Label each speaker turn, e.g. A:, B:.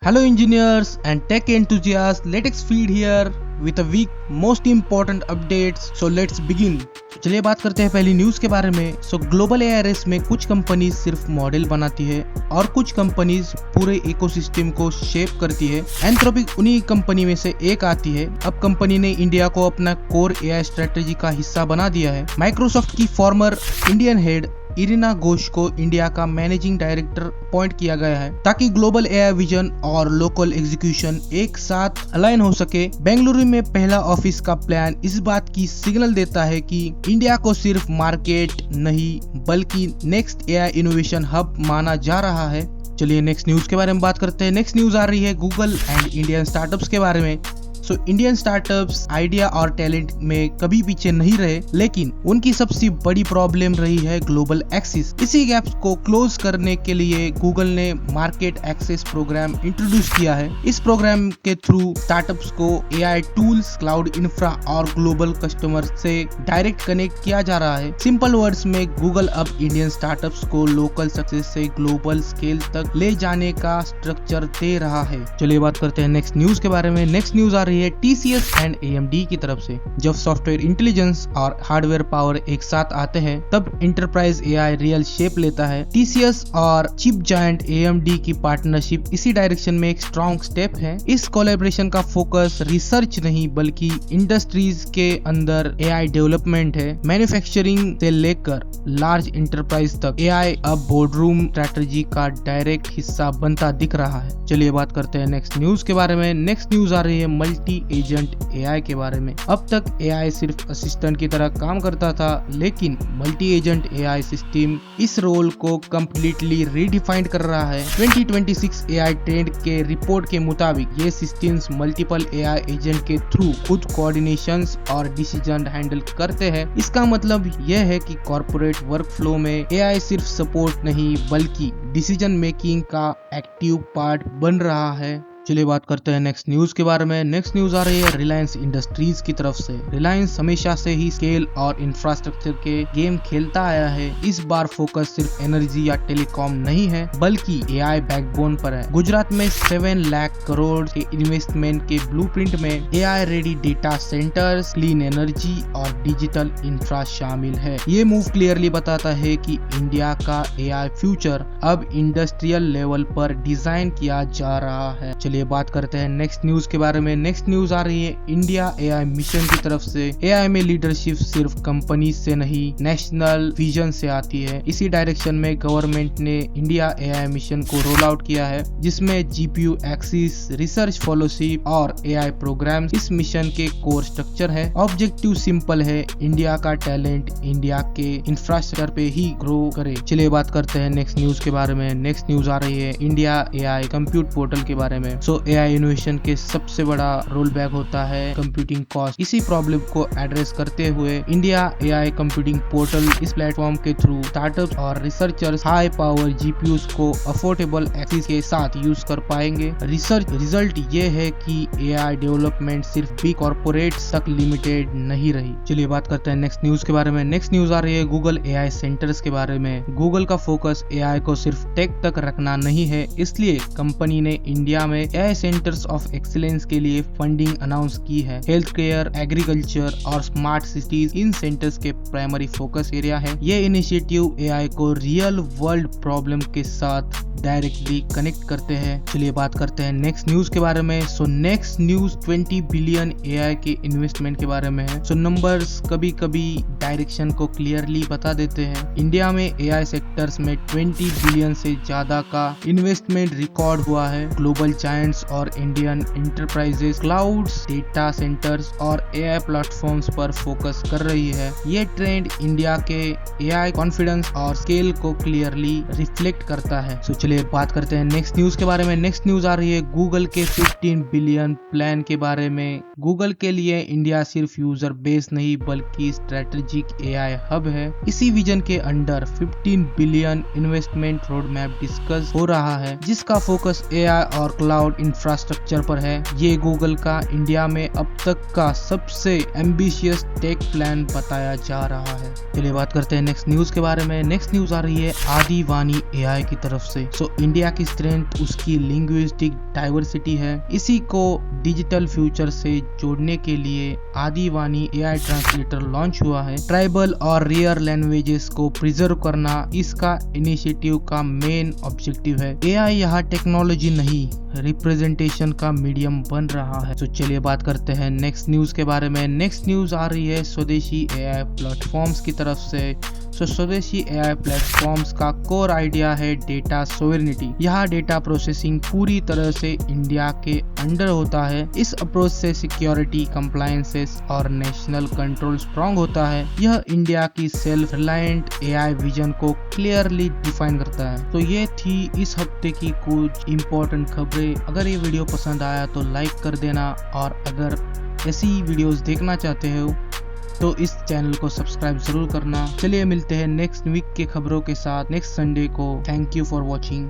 A: Hello engineers and tech enthusiasts, let's feed here with a week most important updates. So let's begin. चलिए बात करते हैं पहली news के बारे में। ग्लोबल एआई रेस में कुछ कंपनीज सिर्फ मॉडल बनाती है और कुछ कंपनीज पूरे इकोसिस्टम को शेप करती है। एंथ्रोपिक उन्हीं कंपनी में से एक आती है। अब कंपनी ने इंडिया को अपना कोर एआई स्ट्रेटेजी का हिस्सा बना दिया है। माइक्रोसॉफ्ट की former Indian head Irina Ghosh को इंडिया का मैनेजिंग डायरेक्टर अपॉइंट किया गया है ताकि ग्लोबल एआई विजन और लोकल एग्जीक्यूशन एक साथ अलाइन हो सके। बेंगलुरु में पहला ऑफिस का प्लान इस बात की सिग्नल देता है कि इंडिया को सिर्फ मार्केट नहीं बल्कि नेक्स्ट एआई इनोवेशन हब माना जा रहा है। चलिए नेक्स्ट न्यूज के बारे में बात करते हैं। नेक्स्ट न्यूज आ रही है गूगल एंड इंडियन स्टार्टअप्स के बारे में। इंडियन स्टार्टअप्स आइडिया और टैलेंट में कभी पीछे नहीं रहे, लेकिन उनकी सबसे बड़ी प्रॉब्लम रही है ग्लोबल एक्सेस। इसी गैप को क्लोज करने के लिए गूगल ने मार्केट एक्सेस प्रोग्राम इंट्रोड्यूस किया है। इस प्रोग्राम के थ्रू स्टार्टअप्स को एआई टूल्स, क्लाउड इंफ्रा और ग्लोबल कस्टमर से डायरेक्ट कनेक्ट किया जा रहा है। सिंपल वर्ड्स में गूगल अब इंडियन स्टार्टअप्स को लोकल सक्सेस से ग्लोबल स्केल तक ले जाने का स्ट्रक्चर दे रहा है। चलिए बात करते हैं नेक्स्ट न्यूज के बारे में। नेक्स्ट न्यूज आ रही है TCS एंड AMD की तरफ से। जब सॉफ्टवेयर इंटेलिजेंस और हार्डवेयर पावर एक साथ आते हैं तब एंटरप्राइज एआई रियल शेप लेता है। TCS और चिप जायंट AMD की पार्टनरशिप इसी डायरेक्शन में एक स्ट्रॉन्ग स्टेप है। इस कोलैबोरेशन का फोकस रिसर्च नहीं बल्कि इंडस्ट्रीज के अंदर एआई डेवलपमेंट है। मैन्युफैक्चरिंग से लेकर लार्ज एंटरप्राइज तक एआई अब बोर्डरूम स्ट्रेटजी का डायरेक्ट हिस्सा बनता दिख रहा है। चलिए बात करते हैं नेक्स्ट न्यूज के बारे में। नेक्स्ट न्यूज आ रही है मल्टी एजेंट एआई के बारे में। अब तक एआई सिर्फ असिस्टेंट की तरह काम करता था, लेकिन मल्टी एजेंट एआई सिस्टम इस रोल को कंप्लीटली रीडिफाइन कर रहा है। 2026 एआई ट्रेंड के रिपोर्ट के मुताबिक ये सिस्टम्स मल्टीपल एआई एजेंट के थ्रू खुद कोऑर्डिनेशंस और डिसीजन हैंडल करते हैं। इसका मतलब यह है कि कॉर्पोरेट वर्कफ्लो में एआई सिर्फ सपोर्ट नहीं बल्कि डिसीजन मेकिंग का एक्टिव पार्ट बन रहा है। चलिए बात करते हैं नेक्स्ट न्यूज के बारे में। नेक्स्ट न्यूज आ रही है रिलायंस इंडस्ट्रीज की तरफ से। रिलायंस हमेशा से ही स्केल और इंफ्रास्ट्रक्चर के गेम खेलता आया है। इस बार फोकस सिर्फ एनर्जी या टेलीकॉम नहीं है बल्कि एआई बैकबोन पर है। गुजरात में 7 लाख करोड़ के इन्वेस्टमेंट के ब्लूप्रिंट में AI ready data centres, clean energy और डिजिटल इंफ्रा शामिल है। ये मूव क्लियरली बताता है कि इंडिया का एआई फ्यूचर अब इंडस्ट्रियल लेवल पर डिजाइन किया जा रहा है। चलिए बात करते हैं नेक्स्ट न्यूज के बारे में। नेक्स्ट न्यूज आ रही है इंडिया एआई मिशन की तरफ से। एआई में लीडरशिप सिर्फ कंपनी से नहीं नेशनल विजन से आती है। इसी डायरेक्शन में गवर्नमेंट ने इंडिया एआई मिशन को रोल आउट किया है, जिसमें जीपीयू एक्सिस, रिसर्च फेलोशिप और एआई प्रोग्राम इस मिशन के कोर स्ट्रक्चर है। ऑब्जेक्टिव सिंपल है, इंडिया का टैलेंट इंडिया के इंफ्रास्ट्रक्चर पे ही ग्रो करे। चलिए बात करते हैं नेक्स्ट न्यूज के बारे में। नेक्स्ट न्यूज आ रही है इंडिया एआई कंप्यूट पोर्टल के बारे में। एआई इनोवेशन के सबसे बड़ा रोल बैक होता है कंप्यूटिंग कॉस्ट। इसी प्रॉब्लम को एड्रेस करते हुए इंडिया एआई कंप्यूटिंग पोर्टल इस प्लेटफॉर्म के थ्रू स्टार्टअप्स और रिसर्चर्स हाई पावर जीपीयूज को अफोर्डेबल एक्सेस के साथ यूज कर पाएंगे। रिसर्च रिजल्ट ये है कि एआई डेवलपमेंट सिर्फ बिग कॉर्पोरेट्स तक लिमिटेड नहीं रही। चलिए बात करते हैं नेक्स्ट न्यूज के बारे में। नेक्स्ट न्यूज आ रही है गूगल एआई सेंटर्स के बारे में। गूगल का फोकस एआई को सिर्फ टेक तक रखना नहीं है, इसलिए कंपनी ने इंडिया में एआई सेंटर्स ऑफ एक्सीलेंस के लिए फंडिंग अनाउंस की है। हेल्थ केयर, एग्रीकल्चर और स्मार्ट सिटीज इन सेंटर्स के प्राइमरी फोकस एरिया है। ये इनिशिएटिव एआई को रियल वर्ल्ड प्रॉब्लम के साथ डायरेक्टली कनेक्ट करते हैं। चलिए बात करते हैं नेक्स्ट न्यूज के बारे में। नेक्स्ट न्यूज 20 बिलियन एआई के इन्वेस्टमेंट के बारे में है। नंबर्स कभी कभी डायरेक्शन को क्लियरली बता देते हैं। इंडिया में एआई सेक्टर्स में 20 बिलियन से ज्यादा का इन्वेस्टमेंट रिकॉर्ड हुआ है। ग्लोबल जायंट्स और Indian enterprises clouds, data centres और एआई प्लेटफॉर्म्स पर फोकस कर रही है। ये ट्रेंड इंडिया के एआई कॉन्फिडेंस और स्केल को क्लियरली रिफ्लेक्ट करता है। चलिए बात करते हैं नेक्स्ट न्यूज के बारे में। नेक्स्ट न्यूज आ रही है गूगल के 15 बिलियन प्लान के बारे में। गूगल के लिए इंडिया सिर्फ यूजर बेस नहीं बल्कि स्ट्रेटेजिक एआई हब है। इसी विजन के under 15 billion investment road map discuss हो रहा है, जिसका फोकस एआई और क्लाउड क्लाउड इंफ्रास्ट्रक्चर पर है। ये गूगल का इंडिया में अब तक का सबसे एम्बिशियस टेक प्लान बताया जा रहा है। चलिए बात करते हैं नेक्स्ट न्यूज के बारे में। नेक्स्ट न्यूज आ रही है आदिवानी एआई की तरफ से। इंडिया की स्ट्रेंथ उसकी लिंग्विस्टिक डाइवर्सिटी है। इसी को डिजिटल फ्यूचर से जोड़ने के लिए आदिवानी एआई ट्रांसलेटर लॉन्च हुआ है। ट्राइबल और रियर लैंग्वेजेस को प्रिजर्व करना इसका इनिशिएटिव का मेन ऑब्जेक्टिव है। एआई यहाँ टेक्नोलॉजी नहीं, रिप्रेजेंटेशन का मीडियम बन रहा है। तो चलिए बात करते हैं नेक्स्ट न्यूज के बारे में। नेक्स्ट न्यूज आ रही है स्वदेशी एआई प्लेटफॉर्म्स की तरफ से। स्वदेशी एआई प्लेटफॉर्म्स का कोर आइडिया है डेटा सोवरेनिटी। यहाँ डेटा प्रोसेसिंग पूरी तरह से इंडिया के अंडर होता है। इस अप्रोच से सिक्योरिटी, कंप्लायंसेस और नेशनल कंट्रोल स्ट्रॉन्ग होता है। यह इंडिया की सेल्फ रिलायंट एआई विजन को क्लियरली डिफाइन करता है। तो ये थी इस हफ्ते की कुछ इंपॉर्टेंट खबरें। अगर ये वीडियो पसंद आया तो लाइक कर देना, और अगर ऐसी वीडियोस देखना चाहते हो तो इस चैनल को सब्सक्राइब जरूर करना। चलिए मिलते हैं नेक्स्ट वीक के खबरों के साथ नेक्स्ट संडे को। Thank you for watching.